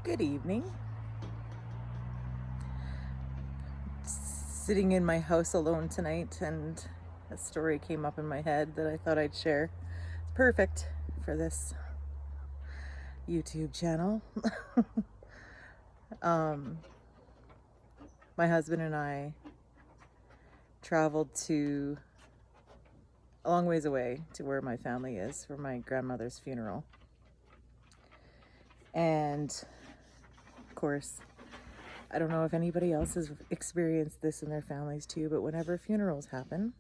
Good evening. Sitting in my house alone tonight, and a story came up in my head that I thought I'd share. It's perfect for this YouTube channel. My husband and I traveled to a long ways away to where my family is for my grandmother's funeral. And of course, I don't know if anybody else has experienced this in their families too, but whenever funerals happen,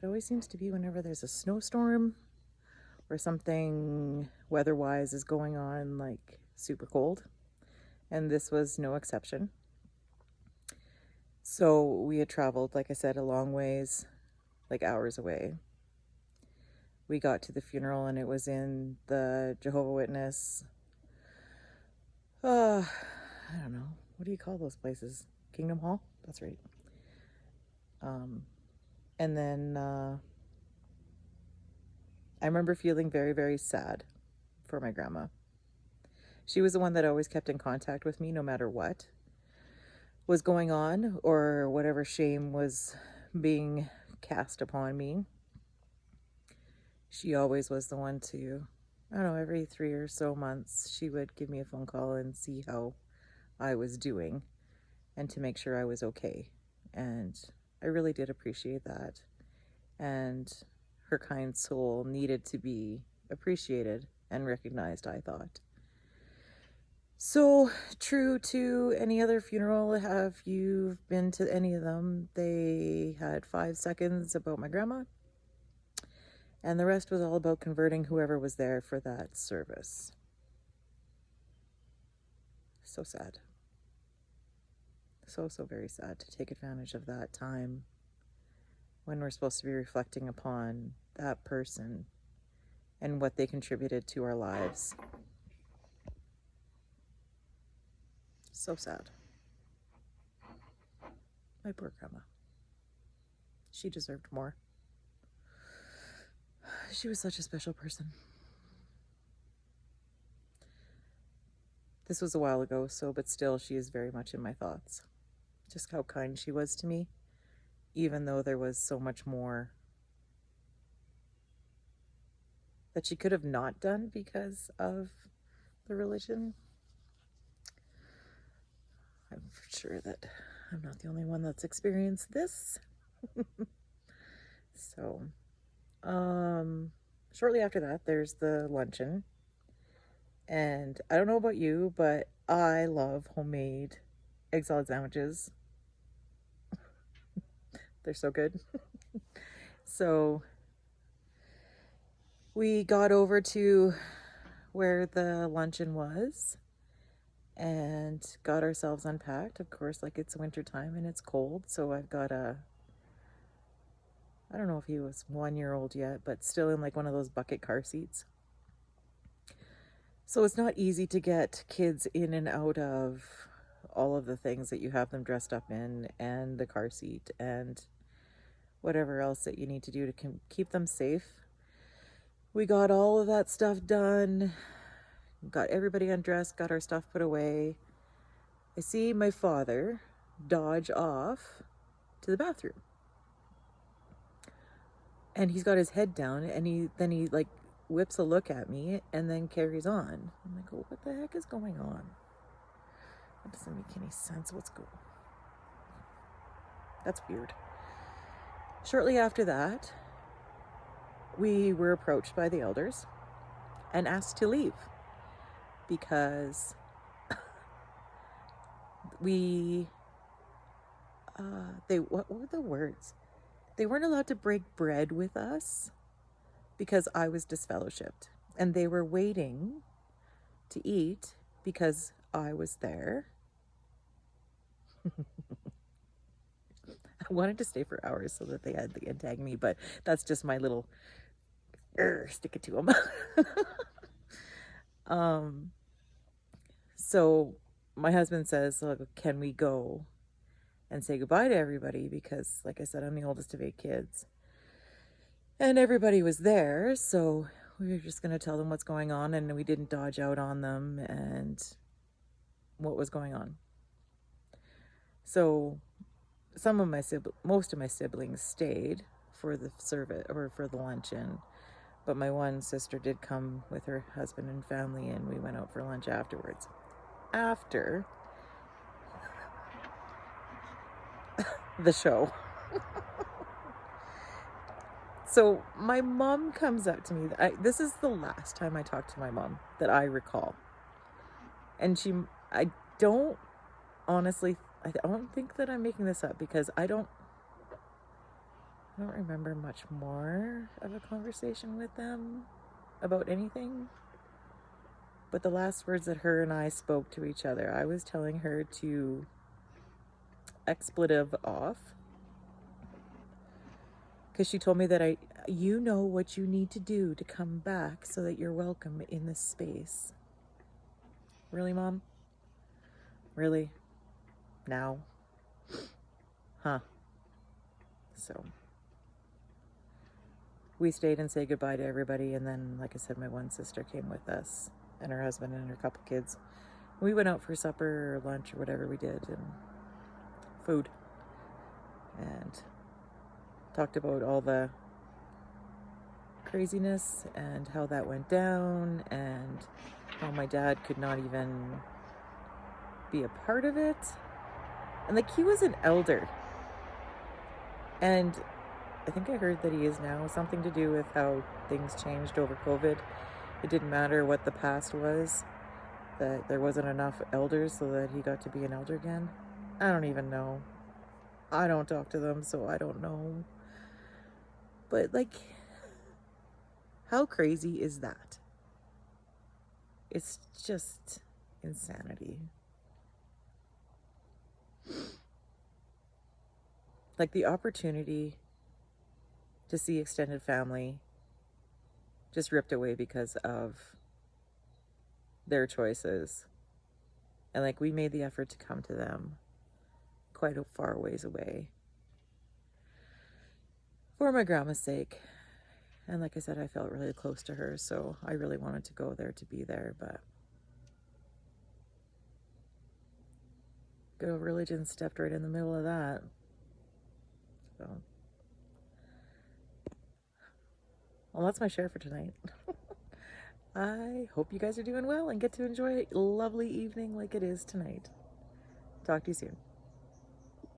it always seems to be whenever there's a snowstorm or something weather-wise is going on, like super cold. And this was no exception. So we had traveled, like I said, a long ways, like hours away. We got to the funeral and it was in the Jehovah's Witness, I don't know, what do you call those places? Kingdom Hall? That's right. And then I remember feeling very, very sad for my grandma. She was the one that always kept in contact with me no matter what was going on or whatever shame was being cast upon me. She always was the one to, I don't know, every 3 or so months, she would give me a phone call and see how I was doing and to make sure I was okay. And I really did appreciate that. And her kind soul needed to be appreciated and recognized, I thought. So, true to any other funeral, have you been to any of them? They had 5 seconds about my grandma, and the rest was all about converting whoever was there for that service. So sad. So very sad to take advantage of that time when we're supposed to be reflecting upon that person and what they contributed to our lives. So sad. My poor grandma. She deserved more. She was such a special person. This was a while ago, but still she is very much in my thoughts. Just how kind she was to me, even though there was so much more that she could have not done because of the religion. I'm sure that I'm not the only one that's experienced this. So, shortly after that, there's the luncheon. And I don't know about you, but I love homemade egg salad sandwiches. They're so good. So we got over to where the luncheon was and got ourselves unpacked. Of course, like it's winter time and it's cold. So I've got I don't know if he was 1-year-old yet, but still in like one of those bucket car seats. So it's not easy to get kids in and out of all of the things that you have them dressed up in and the car seat and whatever else that you need to do to keep them safe. We got all of that stuff done, got everybody undressed, got our stuff put away. I see my father dodge off to the bathroom. And he's got his head down and he like whips a look at me and then carries on. I'm like, oh, what the heck is going on? That doesn't make any sense. What's going on? That's weird. Shortly after that, we were approached by the elders and asked to leave because what were the words? They weren't allowed to break bread with us because I was disfellowshipped, and they were waiting to eat because I was there. I wanted to stay for hours so that they had to tag me, but that's just my little stick it to them. So my husband says, look, can we go and say goodbye to everybody? Because like I said, I'm the oldest of 8 kids. And everybody was there, so we were just going to tell them what's going on, and we didn't dodge out on them. And what was going on. So most of my siblings stayed for the service or for the luncheon, but my one sister did come with her husband and family, and we went out for lunch afterwards. After the show. So my mom comes up to me. This is the last time I talked to my mom that I recall. And I don't, honestly, I don't think that I'm making this up, because I don't remember much more of a conversation with them about anything. But the last words that her and I spoke to each other, I was telling her to expletive off, because she told me that you know what you need to do to come back so that you're welcome in this space. Really, Mom? Really? Now? Huh. So we stayed and said goodbye to everybody, and then, like I said, my one sister came with us, and her husband and her couple kids. We went out for supper or lunch or whatever we did, and food, and talked about all the craziness and how that went down, and how my dad could not even be a part of it. And like, he was an elder, and I think I heard that he is now, something to do with how things changed over COVID. It didn't matter what the past was, that there wasn't enough elders so that he got to be an elder again. I don't even know. I don't talk to them, so I don't know. But like, how crazy is that? It's just insanity. Like, the opportunity to see extended family just ripped away because of their choices. And like, we made the effort to come to them quite a far ways away for my grandma's sake. And like I said, I felt really close to her, so I really wanted to go there to be there, but good old religion stepped right in the middle of that. So, well, that's my share for tonight. I hope you guys are doing well and get to enjoy a lovely evening like it is tonight. Talk to you soon.